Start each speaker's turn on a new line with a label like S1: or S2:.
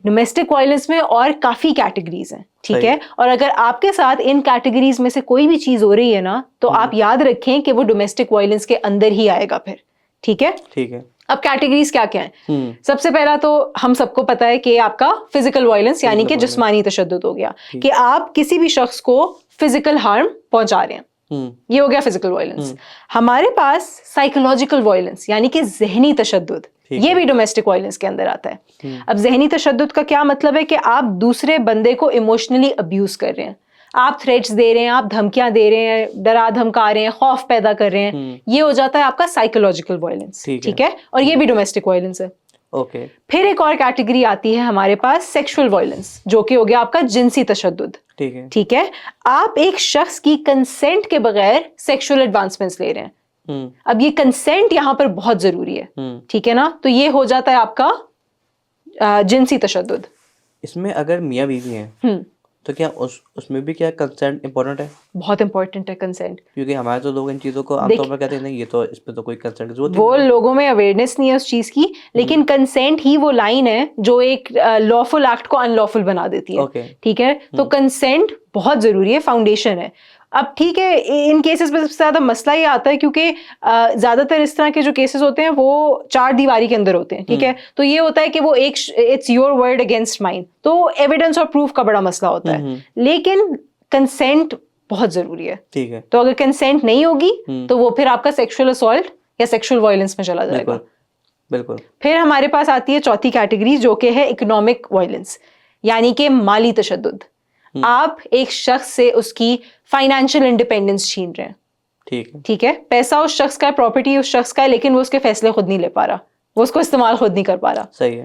S1: Domestic violence में और काफी कैटेगरीज हैं, ठीक
S2: सही।
S1: है। और अगर आपके साथ इन कैटेगरीज में से कोई भी चीज हो रही है ना, तो आप याद रखें कि वो डोमेस्टिक वायलेंस के अंदर ही आएगा फिर, ठीक है।
S2: ठीक है।
S1: अब कैटेगरीज क्या क्या हैं? सबसे पहला तो हम सबको पता है कि आपका फिजिकल वायलेंस यानी कि जिस्मानी तशद्दुद हो गया, कि आप किसी भी शख्स को फिजिकल हार्म पहुंचा रहे हैं, ये हो गया फिजिकल वायलेंस। हमारे पास साइकोलॉजिकल वायलेंस यानी कि जहनी तशद्दुद, ये भी डोमेस्टिक वायलेंस के अंदर आता है। अब जहनी तशद्दुद का क्या मतलब है कि आप दूसरे बंदे को इमोशनली अब्यूज कर रहे हैं, आप थ्रेट्स दे रहे हैं, आप धमकियां दे रहे हैं, डरा धमका रहे हैं, खौफ पैदा कर रहे हैं, ये हो जाता है आपका साइकोलॉजिकल वायलेंस, ठीक है। और ये भी डोमेस्टिक वायलेंस है।
S2: ओके।
S1: फिर एक और कैटेगरी आती है हमारे पास सेक्सुअल वायलेंस, जो कि हो गया आपका जिनसी तशद्दुद,
S2: ठीक है।
S1: ठीक है। आप एक शख्स की कंसेंट के बगैर सेक्सुअल एडवांसमेंट्स ले रहे हैं। अब ये कंसेंट यहां पर बहुत जरूरी है, ठीक है ना। तो ये हो जाता है आपका जिनसी तशद्दुद।
S2: इसमें अगर मियाँ बीवी हैं तो क्या उसमें भी क्या कंसेंट इंपॉर्टेंट है?
S1: बहुत इंपॉर्टेंट है कंसेंट,
S2: क्योंकि हमारे तो लोग इन चीजों को आमतौर पर कहते हैं नहीं, ये तो इस पे तो कोई कंसेंट की जरूरत
S1: वो लोगों में अवेयरनेस नहीं है उस चीज की, लेकिन कंसेंट ही वो लाइन है जो एक लॉफुल एक्ट को अनलॉफुल बना देती है, ठीक है। तो कंसेंट बहुत जरूरी है, फाउंडेशन है। अब ठीक है, इन केसेस में सबसे ज्यादा मसला ये आता है क्योंकि ज्यादातर इस तरह के जो केसेस होते हैं वो 4 दीवारी के अंदर होते हैं, ठीक है। तो ये होता है कि वो एक it's your word against mine, तो एविडेंस और प्रूफ का बड़ा मसला होता है। लेकिन कंसेंट बहुत जरूरी है,
S2: ठीक है।
S1: तो अगर कंसेंट नहीं होगी तो वो फिर आपका सेक्सुअल असॉल्ट या सेक्सुअल वायलेंस में चला जाएगा।
S2: बिल्कुल।
S1: फिर हमारे पास आती है चौथी कैटेगरी, जो कि है इकोनॉमिक वायलेंस यानी कि माली तशद्दुद। आप एक शख्स से उसकी फाइनेंशियल इंडिपेंडेंस छीन रहे हैं, ठीक है। पैसा उस शख्स का है, प्रॉपर्टी उस शख्स का है, लेकिन वो उसके फैसले खुद नहीं ले पा रहा, वो उसको इस्तेमाल खुद नहीं कर पा रहा,
S2: सही है।